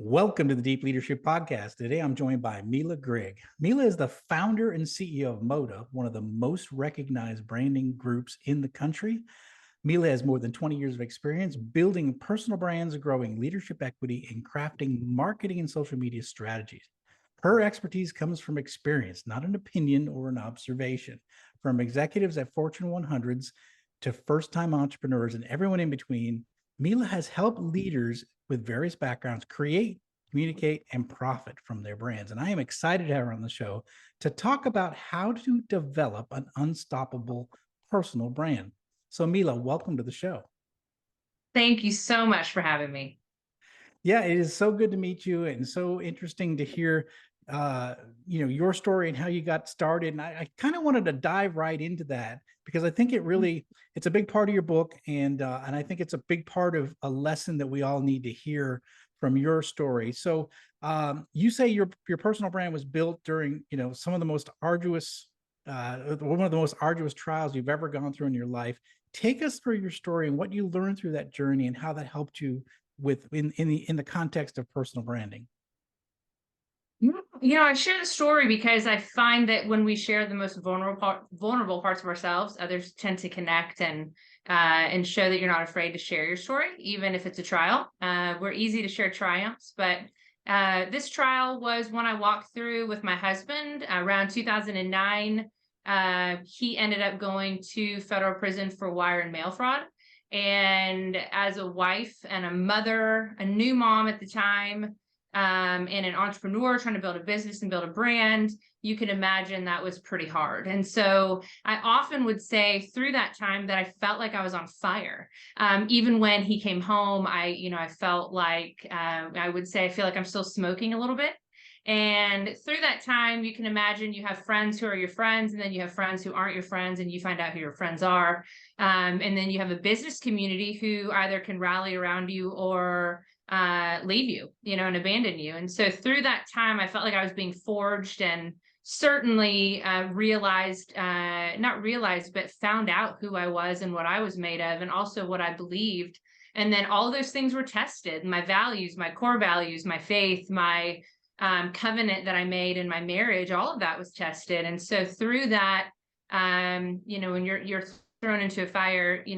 Welcome to the Deep Leadership Podcast. Today I'm joined by Mila Grigg. Mila is the founder and CEO of Moda, one of the most recognized branding groups in the country. Mila has more than 20 years of experience building personal brands, growing leadership equity, and crafting marketing and social media strategies. Her expertise comes from experience, not an opinion or an observation. From executives at Fortune 100s to first-time entrepreneurs and everyone in between, Mila has helped leaders with various backgrounds create, communicate, and profit from their brands. And I am excited to have her on the show to talk about how to develop an unstoppable personal brand. So Mila, welcome to the show. Thank you so much for having me. Yeah, it is so good to meet you and so interesting to hear your story and how you got started. And I kind of wanted to dive right into that because I think it's a big part of your book, and I think it's a big part of a lesson that we all need to hear from your story. So you say your personal brand was built during some of the most arduous one of the most arduous trials you've ever gone through in your life. Take us through your story and what you learned through that journey and how that helped you in the context of personal branding. I share the story because I find that when we share the most vulnerable parts of ourselves, others tend to connect and show that you're not afraid to share your story, even if it's a trial. We're easy to share triumphs, but this trial was one I walked through with my husband around 2009. He ended up going to federal prison for wire and mail fraud. And as a wife and a mother, a new mom at the time, and an entrepreneur trying to build a business and build a brand, you can imagine that was pretty hard. And so I often would say through that time that I felt like I was on fire. Even when he came home, I felt like I would say I feel like I'm still smoking a little bit. And through that time, you can imagine you have friends who are your friends, and then you have friends who aren't your friends, and you find out who your friends are. And then you have a business community who either can rally around you or leave you, and abandon you. And so through that time, I felt like I was being forged, and certainly not realized, but found out who I was and what I was made of, and also what I believed. And then all those things were tested: my values, my core values, my faith, my covenant that I made in my marriage, all of that was tested. And so through that, when you're thrown into a fire, you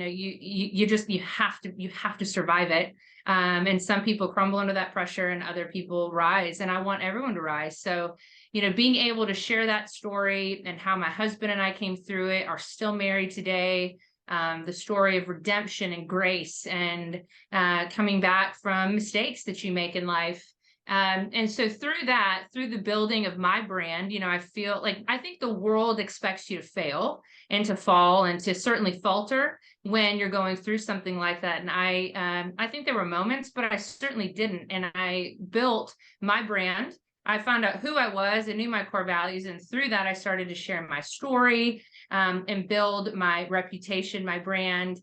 have to survive it. And some people crumble under that pressure and other people rise. And I want everyone to rise. So, being able to share that story and how my husband and I came through it, are still married today, the story of redemption and grace and coming back from mistakes that you make in life. And so through the building of my brand, I think the world expects you to fail and to fall and to certainly falter when you're going through something like that. And I think there were moments, but I certainly didn't. And I built my brand. I found out who I was and knew my core values. And through that, I started to share my story and build my reputation, my brand,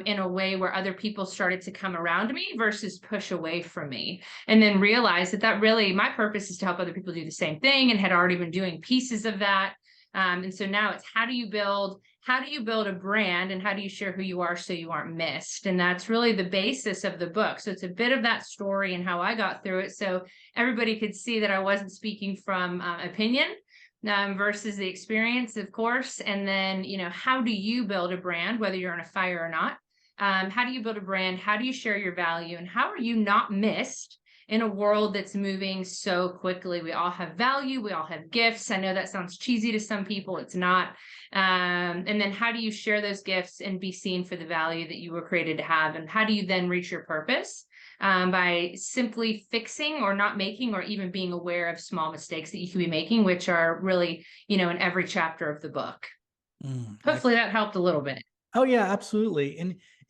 in a way where other people started to come around me versus push away from me. And then realize that really my purpose is to help other people do the same thing, and had already been doing pieces of that. And so now it's how do you build a brand, and how do you share who you are so you aren't missed? And that's really the basis of the book. So it's a bit of that story and how I got through it, so everybody could see that I wasn't speaking from opinion versus the experience, of course. And then, how do you build a brand, whether you're on a fire or not? How do you build a brand? How do you share your value? And how are you not missed in a world that's moving so quickly? We all have value. We all have gifts. I know that sounds cheesy to some people. It's not. And then how do you share those gifts and be seen for the value that you were created to have? And how do you then reach your purpose? By simply fixing or not making or even being aware of small mistakes that you could be making, which are really, in every chapter of the book. Hopefully that helped a little bit. Oh yeah, absolutely.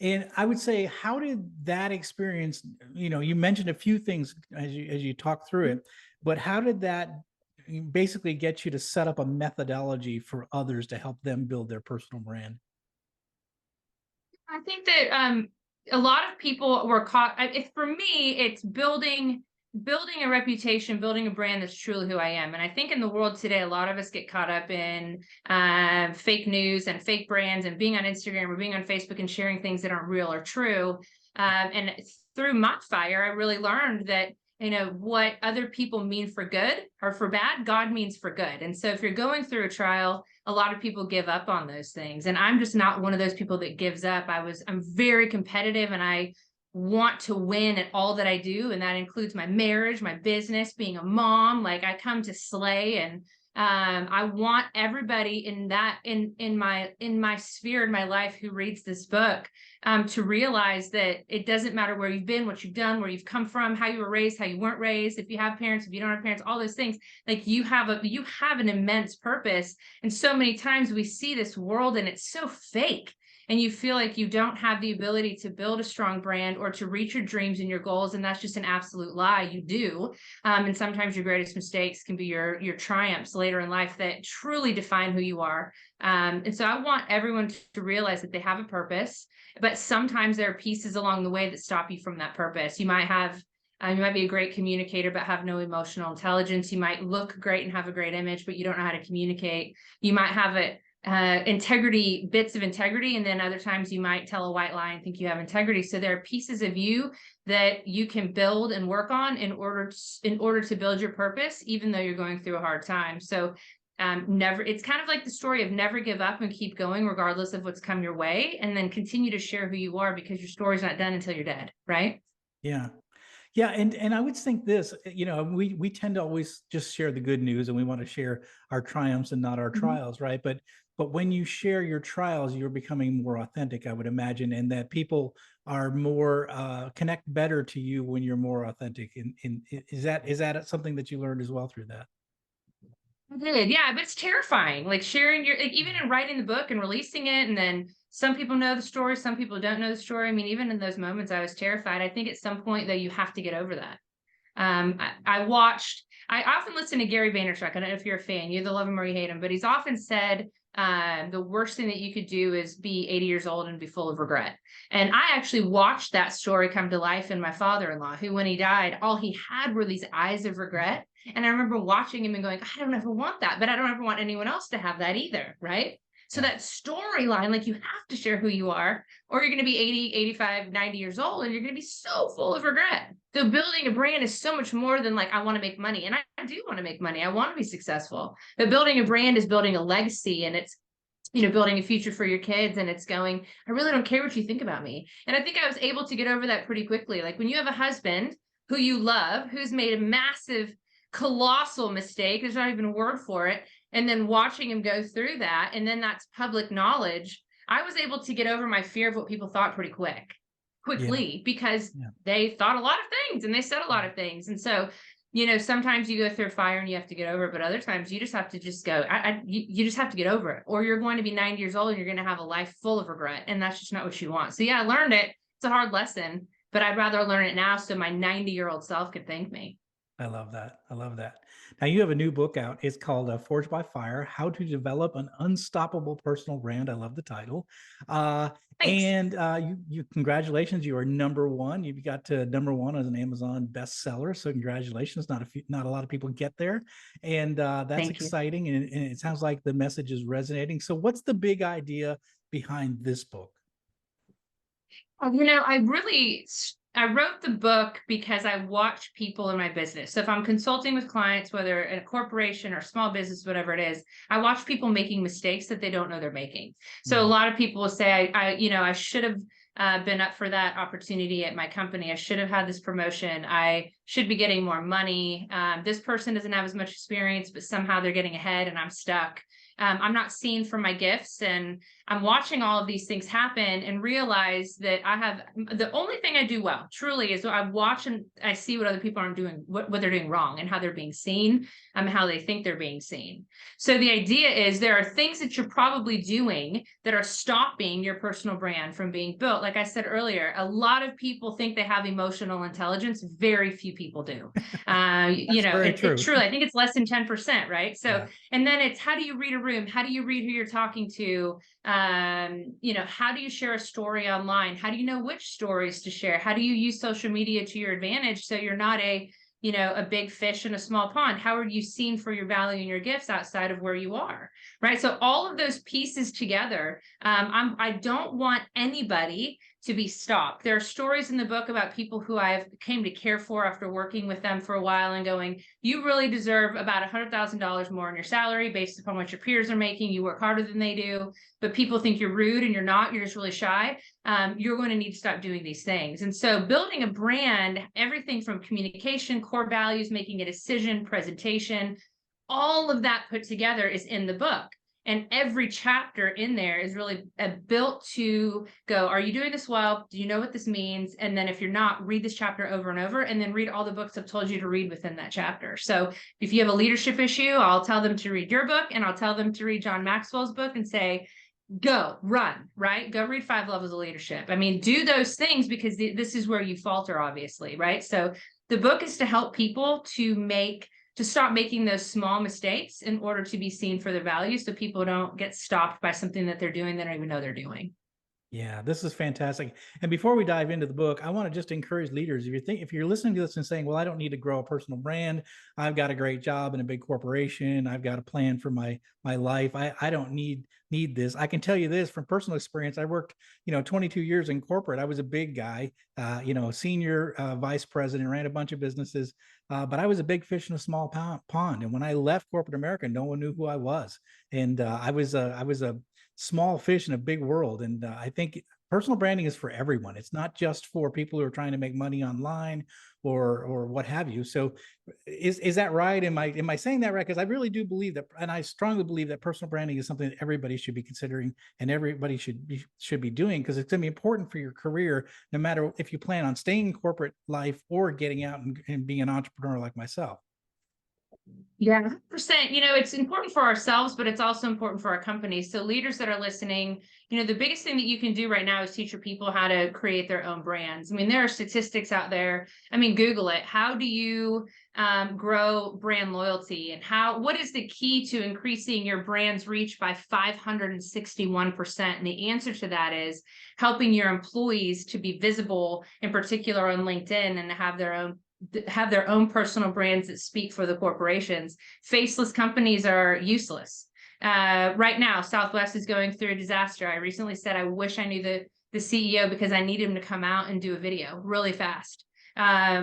And I would say, how did that experience, you mentioned a few things as you talk through it, but how did that basically get you to set up a methodology for others to help them build their personal brand? I think that a lot of people were caught. For me, it's building a reputation, building a brand that's truly who I am. And I think in the world today, a lot of us get caught up in fake news and fake brands and being on Instagram or being on Facebook and sharing things that aren't real or true. And through my fire, I really learned that what other people mean for good or for bad, God means for good. And so if you're going through a trial, a lot of people give up on those things. And I'm just not one of those people that gives up. I'm very competitive, and I want to win at all that I do. And that includes my marriage, my business, being a mom. Like, I come to slay, and I want everybody in my sphere in my life who reads this book to realize that it doesn't matter where you've been, what you've done, where you've come from, how you were raised, how you weren't raised, if you have parents, if you don't have parents, all those things. Like, you have an immense purpose. And so many times we see this world and it's so fake, and you feel like you don't have the ability to build a strong brand or to reach your dreams and your goals. And that's just an absolute lie. You do. And sometimes your greatest mistakes can be your triumphs later in life that truly define who you are. And so I want everyone to realize that they have a purpose, but sometimes there are pieces along the way that stop you from that purpose. You might be a great communicator, but have no emotional intelligence. You might look great and have a great image, but you don't know how to communicate. You might have bits of integrity, and then other times you might tell a white lie and think you have integrity. So there are pieces of you that you can build and work on in order to build your purpose, even though you're going through a hard time. So it's kind of like the story of never give up and keep going regardless of what's come your way, and then continue to share who you are, because your story's not done until you're dead, right? Yeah. Yeah, and I would think this, we tend to always just share the good news, and we want to share our triumphs and not our trials, right? But when you share your trials, you're becoming more authentic, I would imagine, and that people are more connect better to you when you're more authentic. And is that something that you learned as well through that? I did, yeah, but it's terrifying. Like, sharing even in writing the book and releasing it, and then some people know the story, some people don't know the story. I mean, even in those moments, I was terrified. I think at some point, though, you have to get over that. I often listen to Gary Vaynerchuk. I don't know if you're a fan, you either love him or you hate him, but he's often said the worst thing that you could do is be 80 years old and be full of regret. And I actually watched that story come to life in my father-in-law, who, when he died, all he had were these eyes of regret. And I remember watching him and going, I don't ever want that, but I don't ever want anyone else to have that either, right? So that storyline, like, you have to share who you are, or you're going to be 80, 85, 90 years old, and you're going to be so full of regret. So building a brand is so much more than like, I want to make money. And I do want to make money. I want to be successful. But building a brand is building a legacy, and it's, building a future for your kids. And it's going, I really don't care what you think about me. And I think I was able to get over that pretty quickly. Like, when you have a husband who you love, who's made a massive, colossal mistake, there's not even a word for it, and then watching him go through that, and then that's public knowledge, I was able to get over my fear of what people thought quickly, because they thought a lot of things and they said a lot of things. And so, sometimes you go through fire and you have to get over it, but other times you just have to go, you just have to get over it, or you're going to be 90 years old and you're going to have a life full of regret. And that's just not what you want. So yeah, I learned it. It's a hard lesson, but I'd rather learn it now so my 90-year-old self could thank me. I love that. I love that. Now, you have a new book out. It's called Forged by Fire: How to Develop an Unstoppable Personal Brand. I love the title. Thanks. And you congratulations, you are number one. You got to number one as an Amazon bestseller. So congratulations. Not a lot of people get there, and that's Thank exciting. And it sounds like the message is resonating. So, what's the big idea behind this book? I wrote the book because I watch people in my business. So if I'm consulting with clients, whether in a corporation or small business, whatever it is, I watch people making mistakes that they don't know they're making. So a lot of people will say, I should have been up for that opportunity at my company. I should have had this promotion. I should be getting more money. This person doesn't have as much experience, but somehow they're getting ahead and I'm stuck. I'm not seen for my gifts, and I'm watching all of these things happen and realize that the only thing I do well, truly, is I watch and I see what other people aren't doing, what they're doing wrong, and how they're being seen, how they think they're being seen. So the idea is there are things that you're probably doing that are stopping your personal brand from being built. Like I said earlier, a lot of people think they have emotional intelligence. Very few people do. Truly, I think it's less than 10%, right? So, and then it's, how do you read a room? How do you read who you're talking to? How do you share a story online? How do you know which stories to share? How do you use social media to your advantage so you're not a big fish in a small pond? How are you seen for your value and your gifts outside of where you are, right? So all of those pieces together, I don't want anybody to be stopped. There are stories in the book about people who I've came to care for after working with them for a while and going, you really deserve about $100,000 more in your salary based upon what your peers are making. You work harder than they do, but people think you're rude and you're not, you're just really shy. You're going to need to stop doing these things. And so building a brand, everything from communication, core values, making a decision, presentation, all of that put together is in the book. And every chapter in there is really built to go, are you doing this well? Do you know what this means? And then if you're not, read this chapter over and over, and then read all the books I've told you to read within that chapter. So if you have a leadership issue, I'll tell them to read your book, and I'll tell them to read John Maxwell's book and say, go run, right? Go read 5 Levels of Leadership. I mean, do those things because this is where you falter, obviously, right? So the book is to help people to stop making those small mistakes in order to be seen for their value, so people don't get stopped by something that they're doing they don't even know they're doing. Yeah, this is fantastic. And before we dive into the book, I want to just encourage leaders. If you're listening to this and saying, well, I don't need to grow a personal brand. I've got a great job in a big corporation. I've got a plan for my life. I don't need this. I can tell you this from personal experience. I worked, 22 years in corporate. I was a big guy, senior vice president, ran a bunch of businesses. But I was a big fish in a small pond. And when I left corporate America, no one knew who I was. And I was a small fish in a big world. And I think personal branding is for everyone. It's not just for people who are trying to make money online or what have you. So is that right? Am I saying that right? Because I really do believe that, and I strongly believe that personal branding is something that everybody should be considering and everybody should be doing, because it's going to be important for your career, no matter if you plan on staying in corporate life or getting out and being an entrepreneur like myself. Yeah, 100%. It's important for ourselves, but it's also important for our companies. So leaders that are listening, the biggest thing that you can do right now is teach your people how to create their own brands. I mean, there are statistics out there. I mean, Google it. How do you grow brand loyalty, and what is the key to increasing your brand's reach by 561%? And the answer to that is helping your employees to be visible, in particular on LinkedIn, and have their own personal brands that speak for the corporations. Faceless companies are useless. Right now, Southwest is going through a disaster. I recently said I wish I knew the CEO, because I need him to come out and do a video really fast.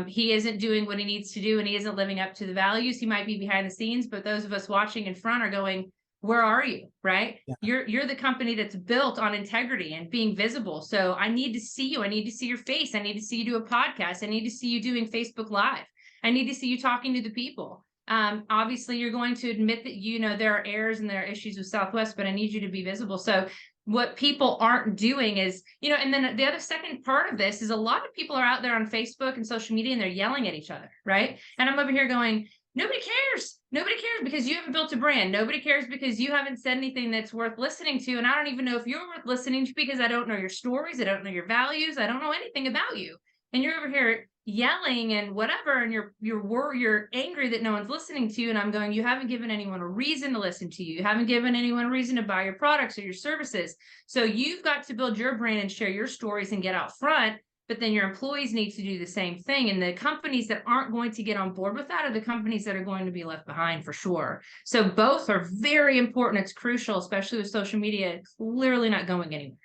He isn't doing what he needs to do, and he isn't living up to the values. He might be behind the scenes, but those of us watching in front are going, where are you? Right? Yeah. You're the company that's built on integrity and being visible. So I need to see you. I need to see your face. I need to see you do a podcast. I need to see you doing Facebook Live. I need to see you talking to the people. Obviously, you're going to admit that, there are errors and there are issues with Southwest, but I need you to be visible. So what people aren't doing is, and then the other second part of this is a lot of people are out there on Facebook and social media, and they're yelling at each other, right? And I'm over here going, nobody cares. Nobody cares because you haven't built a brand. Nobody cares because you haven't said anything that's worth listening to. And I don't even know if you're worth listening to, because I don't know your stories. I don't know your values. I don't know anything about you. And you're over here yelling and whatever, and you're angry that no one's listening to you. And I'm going, you haven't given anyone a reason to listen to you. You haven't given anyone a reason to buy your products or your services. So you've got to build your brand and share your stories and get out front. But then your employees need to do the same thing. And the companies that aren't going to get on board with that are the companies that are going to be left behind, for sure. So both are very important. It's crucial, especially with social media. It's literally not going anywhere.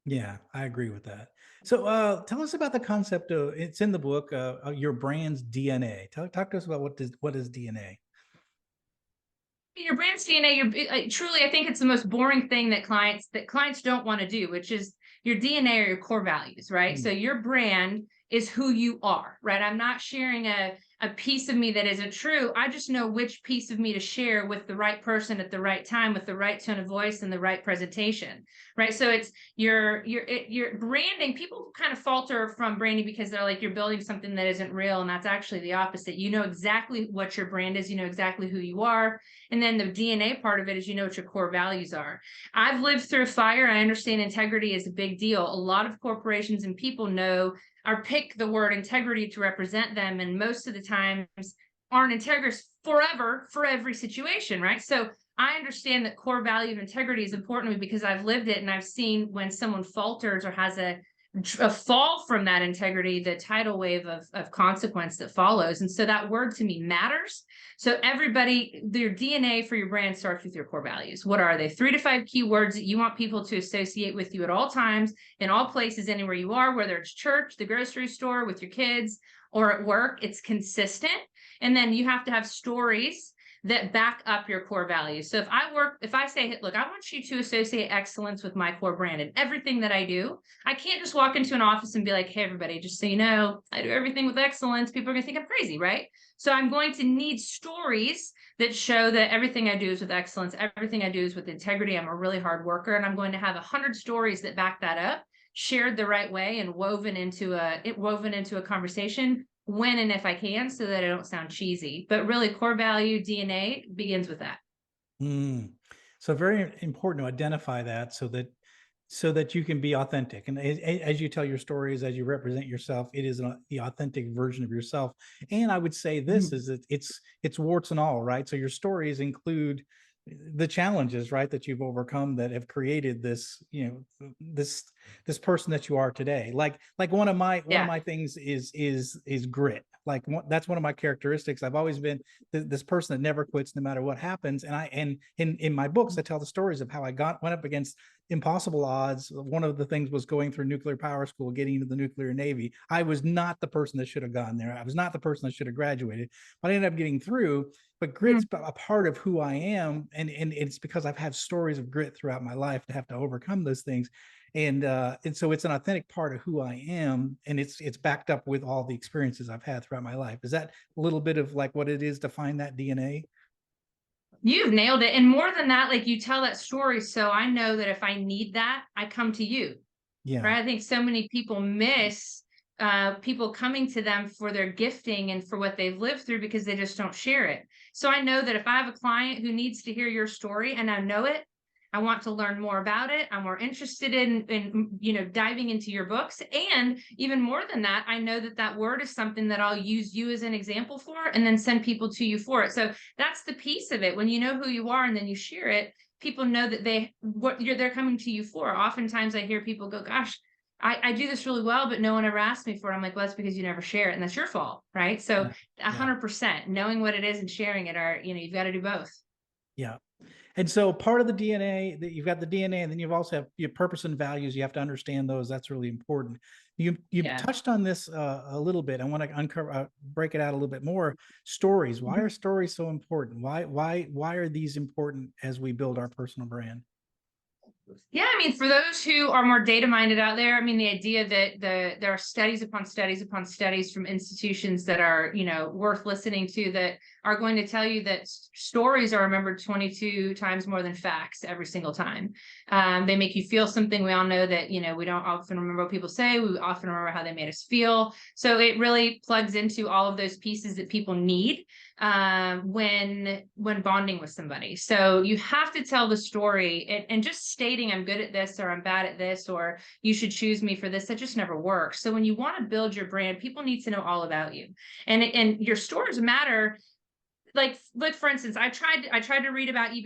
Yeah, I agree with that. So tell us about the concept of, it's in the book, your brand's DNA. Talk to us about what is DNA? Your brand's DNA, truly, I think it's the most boring thing that clients don't want to do, which is your DNA or your core values, right? Mm. So your brand is who you are, right? I'm not sharing a piece of me that isn't true. I just know which piece of me to share with the right person at the right time, with the right tone of voice and the right presentation, right? So it's your branding. People kind of falter from branding because they're like, you're building something that isn't real. And that's actually the opposite. You know exactly what your brand is. You know exactly who you are. And then the DNA part of it is, what your core values are. I've lived through fire. I understand integrity is a big deal. A lot of corporations and people know or pick the word integrity to represent them. And most of the times aren't integrous forever for every situation, right? So I understand that core value of integrity is important to me because I've lived it, and I've seen when someone falters or has a fall from that integrity, the tidal wave of consequence that follows. And so that word to me matters. So everybody, their DNA for your brand starts with your core values. What are they? 3 to 5 keywords that you want people to associate with you at all times, in all places, anywhere you are, whether it's church, the grocery store, with your kids, or at work. It's consistent. And then you have to have stories that back up your core values. So if I say, look, I want you to associate excellence with my core brand and everything that I do, I can't just walk into an office and be like, hey, everybody, just so you know, I do everything with excellence. People are going to think I'm crazy, right? So I'm going to need stories that show that everything I do is with excellence. Everything I do is with integrity. I'm a really hard worker, and I'm going to have 100 stories that back that up, shared the right way and woven into a conversation when and if I can, so that I don't sound cheesy. But really, core value DNA begins with that. So very important to identify that, so that you can be authentic. And as you tell your stories, as you represent yourself, it is the authentic version of yourself. And I would say this is that it's warts and all, right? So your stories include the challenges, right, that you've overcome that have created this, this person that you are today. Like one of my things is grit. Like that's one of my characteristics. I've always been this person that never quits no matter what happens. And in my books, I tell the stories of how I went up against impossible odds. One of the things was going through nuclear power school, getting into the nuclear Navy. I was not the person that should have gone there. I was not the person that should have graduated, but I ended up getting through. But grit's a part of who I am. And it's because I've had stories of grit throughout my life to have to overcome those things. And so it's an authentic part of who I am. And it's backed up with all the experiences I've had throughout my life. Is that a little bit of like what it is to find that DNA? You've nailed it. And more than that, like, you tell that story, so I know that if I need that, I come to you. Yeah. Right. I think so many people miss people coming to them for their gifting and for what they've lived through, because they just don't share it. So I know that if I have a client who needs to hear your story and I know it, I want to learn more about it, I'm more interested in diving into your books. And even more than that, I know that that word is something that I'll use you as an example for, and then send people to you for it. So that's the piece of it. When you know who you are and then you share it, people know that they're coming to you for. Oftentimes I hear people go, gosh, I do this really well, but no one ever asked me for it. I'm like, well, that's because you never share it, and that's your fault, right? So 100% knowing what it is and sharing it you've got to do both. Yeah. And so part of the DNA, that you've got the DNA, and then you've also have your purpose and values. You have to understand those. That's really important. You've touched on this a little bit. I want to break it out a little bit more. Stories. Why are stories so important? Why are these important as we build our personal brand? Yeah, I mean, for those who are more data minded out there, I mean, the idea that there are studies upon studies upon studies from institutions that are, worth listening to, that are going to tell you that stories are remembered 22 times more than facts every single time. They make you feel something. We all know that, we don't often remember what people say. We often remember how they made us feel. So it really plugs into all of those pieces that people need when bonding with somebody. So you have to tell the story, and just stating I'm good at this, or I'm bad at this, or you should choose me for this, that just never works. So when you want to build your brand, people need to know all about you, and your stories matter. Like for instance, I tried to read about you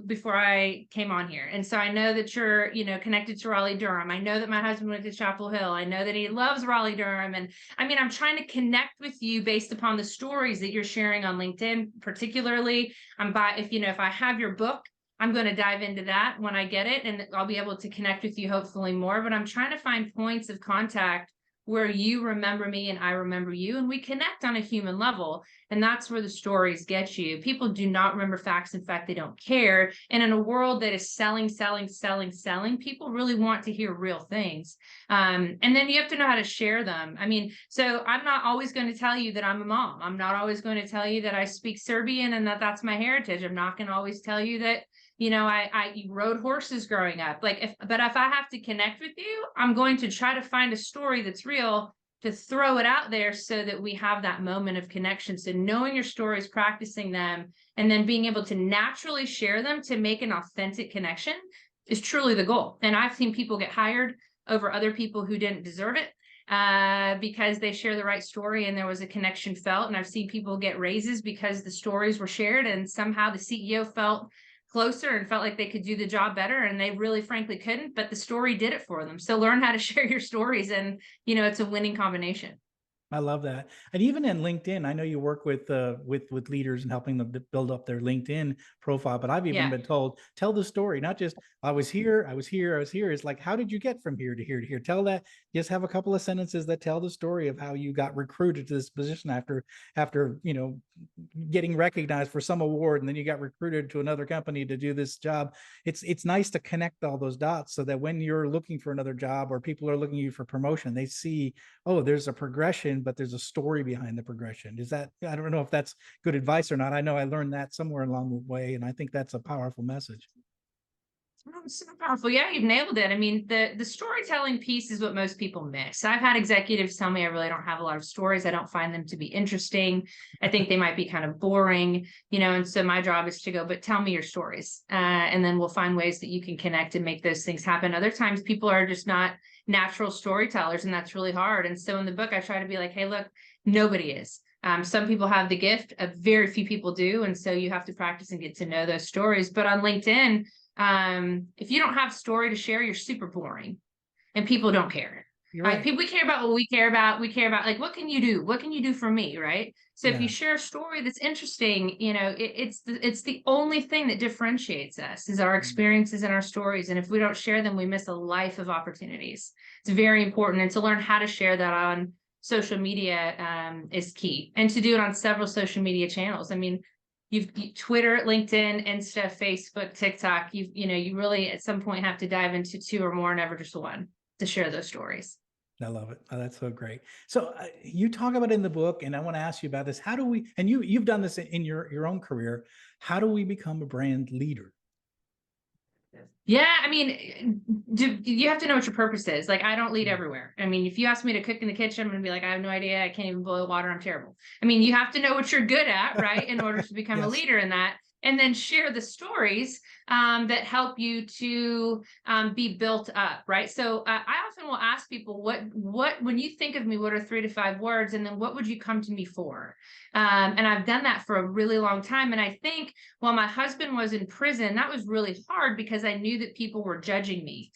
before I came on here. And so I know that you're, connected to Raleigh Durham. I know that my husband went to Chapel Hill. I know that he loves Raleigh Durham. And I mean, I'm trying to connect with you based upon the stories that you're sharing on LinkedIn, particularly. If I have your book, I'm going to dive into that when I get it, and I'll be able to connect with you hopefully more. But I'm trying to find points of contact where you remember me and I remember you, and we connect on a human level. And that's where the stories get you. People do not remember facts. In fact, they don't care. And in a world that is selling, people really want to hear real things. And then you have to know how to share them. I mean, so I'm not always going to tell you that I'm a mom. I'm not always going to tell you that I speak Serbian and that's my heritage. I'm not going to always tell you that I rode horses growing up. But if I have to connect with you, I'm going to try to find a story that's real to throw it out there, so that we have that moment of connection. So knowing your stories, practicing them, and then being able to naturally share them to make an authentic connection is truly the goal. And I've seen people get hired over other people who didn't deserve it, because they share the right story and there was a connection felt. And I've seen people get raises because the stories were shared, and somehow the CEO felt closer and felt like they could do the job better, and they really frankly couldn't, but the story did it for them. So learn how to share your stories, and it's a winning combination. I love that. And even in LinkedIn, I know you work with leaders and helping them to build up their LinkedIn profile, but I've even Yeah. been told, tell the story, not just I was here, I was here, I was here. It's like, how did you get from here to here to here? Tell that, just have a couple of sentences that tell the story of how you got recruited to this position after getting recognized for some award, and then you got recruited to another company to do this job. It's nice to connect all those dots so that when you're looking for another job or people are looking at you for promotion, they see, oh, there's a progression, but there's a story behind the progression. Is that, I don't know if that's good advice or not. I know I learned that somewhere along the way, and I think that's a powerful message. Oh, so powerful. Yeah, you've nailed it. I mean, the storytelling piece is what most people miss. I've had executives tell me I really don't have a lot of stories. I don't find them to be interesting. I think they might be kind of boring, and so my job is to go, but tell me your stories. And then we'll find ways that you can connect and make those things happen. Other times people are just not natural storytellers, and that's really hard. And so in the book, I try to be like, hey, look, nobody is. Some people have the gift, very few people do. And so you have to practice and get to know those stories. But on LinkedIn, if you don't have story to share, you're super boring, and people don't care. You're Right? right. People, we care about what we care about. We care about, like, what can you do? What can you do for me? Right. So if you Yeah. share a story that's interesting, it's the only thing that differentiates us is our experiences and our stories. And if we don't share them, we miss a life of opportunities. It's very important. And to learn how to share that on social media is key, and to do it on several social media channels. I mean, Twitter, LinkedIn, Insta, Facebook, TikTok. You really at some point have to dive into two or more, never just one, to share those stories. I love it. Oh, that's so great. So you talk about it in the book, and I want to ask you about this. How do we, and you've done this in your own career, how do we become a brand leader? Yeah, I mean, you have to know what your purpose is. Like, I don't lead Yeah. everywhere. I mean, if you ask me to cook in the kitchen, I'm gonna be like, I have no idea. I can't even boil water. I'm terrible. I mean, you have to know what you're good at, right, in order to become a Yes. leader in that, and then share the stories that help you to be built up, right? So I often will ask people, what when you think of me, what are 3 to 5 words, and then what would you come to me for? And I've done that for a really long time, and I think while my husband was in prison, that was really hard because I knew that people were judging me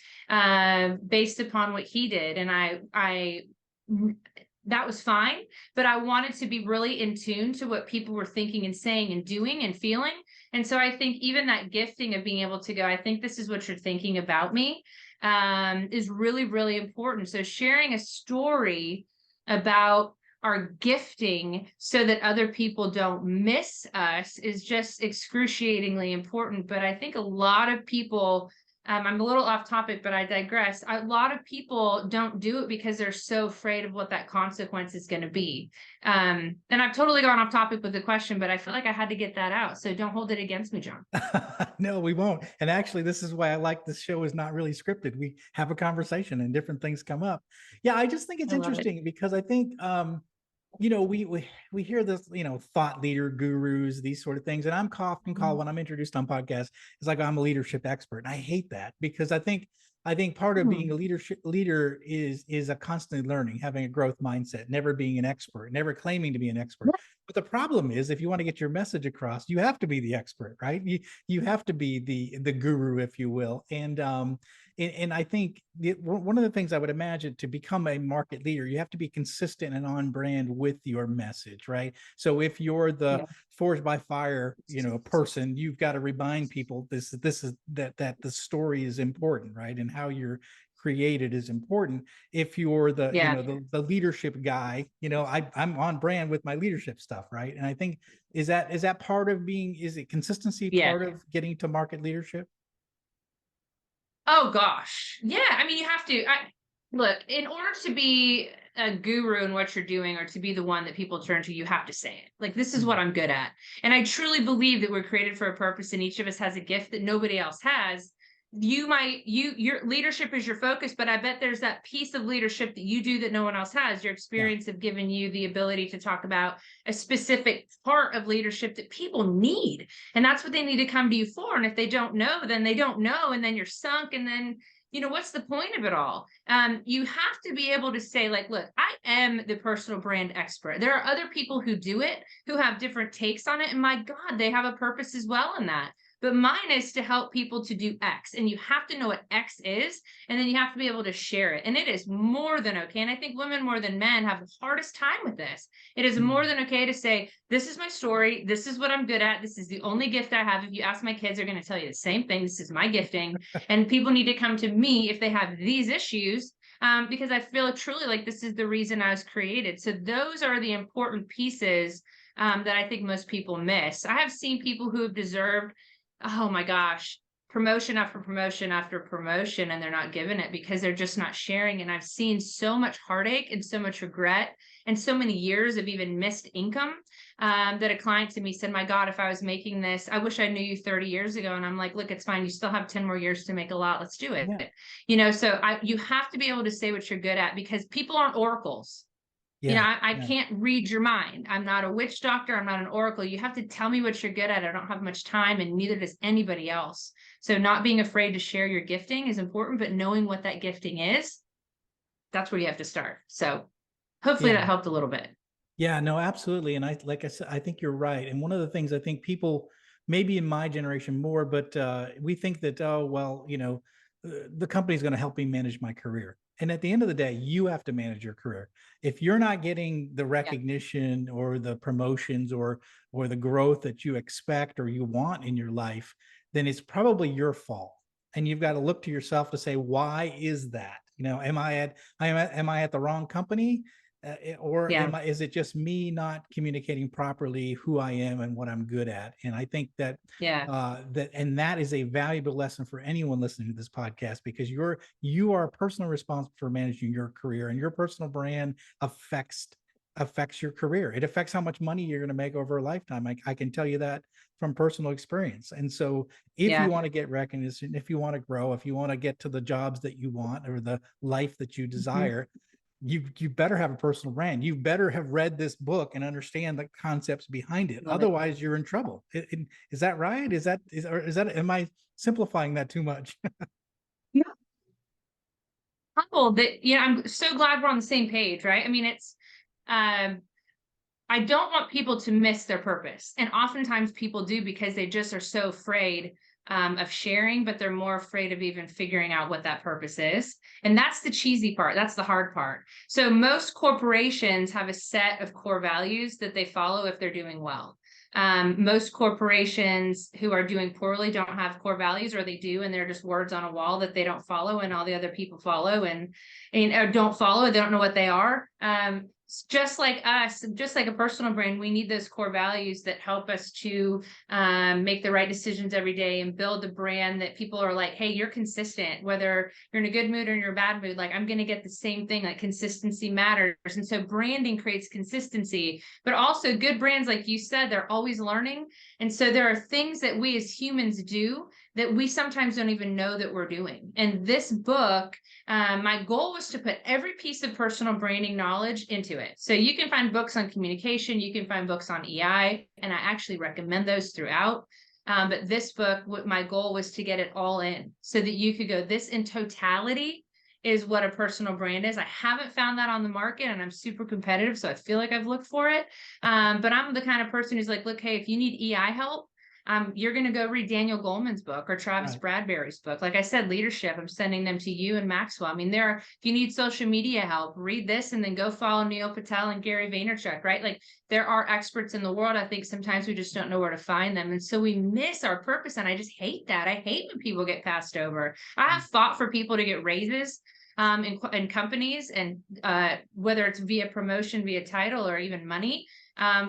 based upon what he did. And I that was fine, but I wanted to be really in tune to what people were thinking and saying and doing and feeling. And so I think even that gifting of being able to go, I think this is what you're thinking about me, is really, really important. So sharing a story about our gifting so that other people don't miss us is just excruciatingly important. But I think a lot of people, I'm a little off topic, but I digress. A lot of people don't do it because they're so afraid of what that consequence is going to be. And I've totally gone off topic with the question, but I feel like I had to get that out. So don't hold it against me, John. No, we won't. And actually, this is why I like this show is not really scripted. We have a conversation and different things come up. Yeah, I just think it's I love it. interesting because I think we hear this, thought leader gurus, these sort of things. And I'm often called, when I'm introduced on podcasts, it's like I'm a leadership expert. And I hate that because I think part of being a leader is a constantly learning, having a growth mindset, never being an expert, never claiming to be an expert. But the problem is, if you want to get your message across, you have to be the expert, right? You have to be the guru, if you will. And I think one of the things I would imagine, to become a market leader, you have to be consistent and on brand with your message, right? So if you're the Yeah. forged by fire, person, you've got to remind people this is that the story is important, right? And how you're created is important. If you're the Yeah. the leadership guy, I'm on brand with my leadership stuff, right? And I think is that part of being, is it consistency Yeah. part of getting to market leadership? Oh gosh. Yeah. I mean, you have to look, in order to be a guru in what you're doing, or to be the one that people turn to, you have to say it. Like, this is what I'm good at. And I truly believe that we're created for a purpose, and each of us has a gift that nobody else has. Your leadership is your focus, but I bet there's that piece of leadership that you do that no one else has. Your Yeah. experience have given you the ability to talk about a specific part of leadership that people need. And that's what they need to come to you for. And if they don't know, then they don't know. And then you're sunk. And then, what's the point of it all? You have to be able to say, like, look, I am the personal brand expert. There are other people who do it, who have different takes on it. And my God, they have a purpose as well in that. but mine is to help people to do X. And you have to know what X is, and then you have to be able to share it. And it is more than okay. And I think women more than men have the hardest time with this. It is more than okay to say, this is my story. This is what I'm good at. This is the only gift I have. If you ask my kids, they're going to tell you the same thing. This is my gifting. And people need to come to me if they have these issues, because I feel truly like this is the reason I was created. So those are the important pieces that I think most people miss. I have seen people who have deserved, oh my gosh, promotion after promotion after promotion, and they're not given it because they're just not sharing. And I've seen so much heartache and so much regret and so many years of even missed income, that a client to me said, my God, if I was making this, I wish I knew you 30 years ago. And I'm like, look, it's fine. You still have 10 more years to make a lot. Let's do it. Yeah. So you have to be able to say what you're good at, because people aren't oracles. Yeah. I can't read your mind. I'm not a witch doctor. I'm not an oracle. You have to tell me what you're good at. I don't have much time, and neither does anybody else. So not being afraid to share your gifting is important, but knowing what that gifting is, that's where you have to start. So hopefully that helped a little bit. Yeah, no, absolutely. And like I said, I think you're right. And one of the things I think people, maybe in my generation more, but we think that, oh, well, the company's going to help me manage my career. And at the end of the day, you have to manage your career. If you're not getting the recognition or the promotions or the growth that you expect or you want in your life, then it's probably your fault. And you've got to look to yourself to say, why is that? Am I at the wrong company? Or is it just me not communicating properly who I am and what I'm good at? And I think that that is a valuable lesson for anyone listening to this podcast, because you are personally responsible for managing your career, and your personal brand affects your career. It affects how much money you're going to make over a lifetime. I can tell you that from personal experience. And so if you want to get recognition, if you want to grow, if you want to get to the jobs that you want or the life that you desire, you better have a personal brand. You better have read this book and understand the concepts behind it. Otherwise, you're in trouble. Is that right? Am I simplifying that too much? Yeah. Humble that, I'm so glad we're on the same page, right? I mean, it's, I don't want people to miss their purpose. And oftentimes people do, because they just are so afraid of sharing, but they're more afraid of even figuring out what that purpose is. And that's the cheesy part. That's the hard part. So most corporations have a set of core values that they follow if they're doing well. Most corporations who are doing poorly don't have core values, or they do, and they're just words on a wall that they don't follow, and all the other people follow and don't follow. They don't know what they are. Just like us, just like a personal brand, we need those core values that help us to make the right decisions every day and build a brand that people are like, hey, you're consistent, whether you're in a good mood or in your bad mood, like I'm going to get the same thing. Like consistency matters. And so branding creates consistency, but also good brands, like you said, they're always learning. And so there are things that we as humans do that we sometimes don't even know that we're doing. And this book, my goal was to put every piece of personal branding knowledge into it. So you can find books on communication, you can find books on EI, and I actually recommend those throughout. But this book, my goal was to get it all in so that you could go, this in totality is what a personal brand is. I haven't found that on the market, and I'm super competitive, so I feel like I've looked for it. But I'm the kind of person who's like, look, hey, if you need EI help, you're going to go read Daniel Goleman's book or Travis Bradberry's book. Like I said, leadership, I'm sending them to you and Maxwell. I mean, if you need social media help, read this and then go follow Neil Patel and Gary Vaynerchuk, right? Like there are experts in the world. I think sometimes we just don't know where to find them. And so we miss our purpose. And I just hate that. I hate when people get passed over. I have fought for people to get raises in companies, and whether it's via promotion, via title, or even money,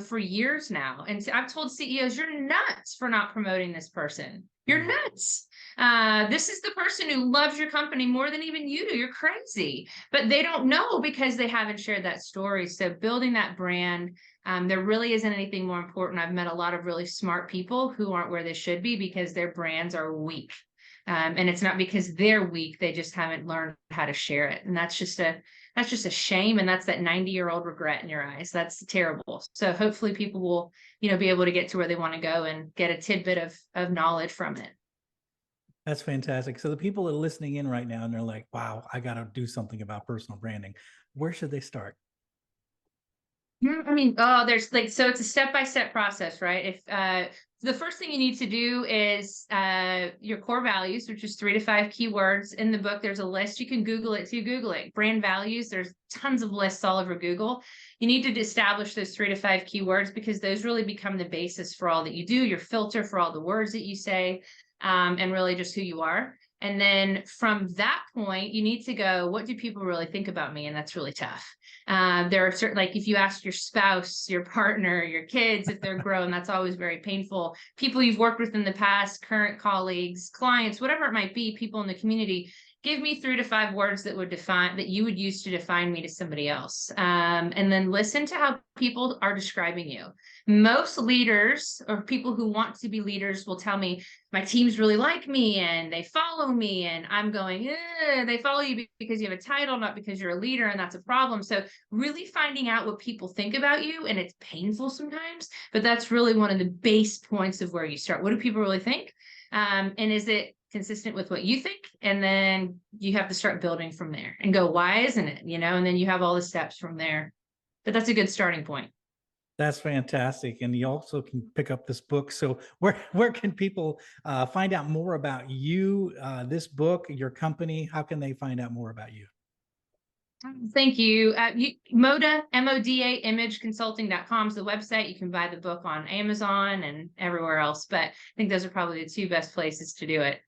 for years now. And I've told CEOs, you're nuts for not promoting this person. You're nuts. This is the person who loves your company more than even you do. You're crazy. But they don't know because they haven't shared that story. So building that brand, there really isn't anything more important. I've met a lot of really smart people who aren't where they should be because their brands are weak. And it's not because they're weak. They just haven't learned how to share it. And that's just a shame. And that's that 90-year-old regret in your eyes. That's terrible. So hopefully people will, be able to get to where they want to go and get a tidbit of knowledge from it. That's fantastic. So the people that are listening in right now and they're like, wow, I got to do something about personal branding. Where should they start? I mean, oh, there's like, so it's a step-by-step process, right? If the first thing you need to do is your core values, which is 3 to 5 keywords. In the book, there's a list. You can Google it too. Google it. Brand values. There's tons of lists all over Google. You need to establish those 3 to 5 keywords because those really become the basis for all that you do, your filter for all the words that you say, and really just who you are. And then from that point, you need to go, what do people really think about me? And that's really tough. There are certain, like if you ask your spouse, your partner, your kids, if they're grown, that's always very painful. People you've worked with in the past, current colleagues, clients, whatever it might be, people in the community, give me 3 to 5 words that would define, that you would use to define me to somebody else. And then listen to how people are describing you. Most leaders or people who want to be leaders will tell me, my teams really like me and they follow me. And I'm going, they follow you because you have a title, not because you're a leader. And that's a problem. So really finding out what people think about you, and it's painful sometimes, but that's really one of the base points of where you start. What do people really think? And is it consistent with what you think? And then you have to start building from there and go, why isn't it? And then you have all the steps from there. But that's a good starting point. That's fantastic. And you also can pick up this book. So where can people find out more about you, this book, your company? How can they find out more about you? Thank you. Moda, MODA, imageconsulting.com is the website. You can buy the book on Amazon and everywhere else. But I think those are probably the 2 best places to do it.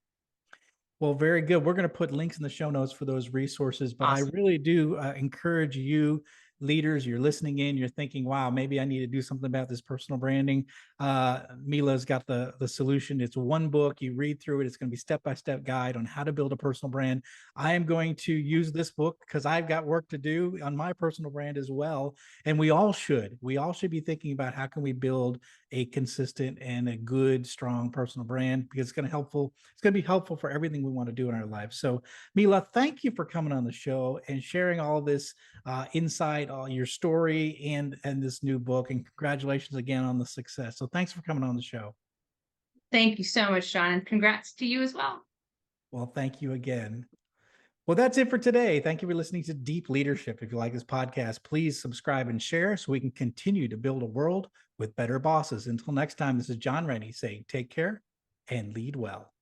Well, very good. We're going to put links in the show notes for those resources, but Awesome. I really do encourage you leaders, you're listening in, you're thinking, wow, maybe I need to do something about this personal branding. Mila's got the solution. It's one book. You read through it. It's going to be step-by-step guide on how to build a personal brand. I am going to use this book because I've got work to do on my personal brand as well. And we all should be thinking about how can we build a consistent and a good, strong personal brand, because it's going to be helpful for everything we want to do in our lives. So Mila, thank you for coming on the show and sharing all of this insight, all your story and this new book, and congratulations again on the success. So thanks for coming on the show. Thank you so much, John, and congrats to you as well. Well, thank you again. Well, that's it for today. Thank you for listening to Deep Leadership. If you like this podcast, please subscribe and share so we can continue to build a world with better bosses. Until next time, this is John Rennie saying take care and lead well.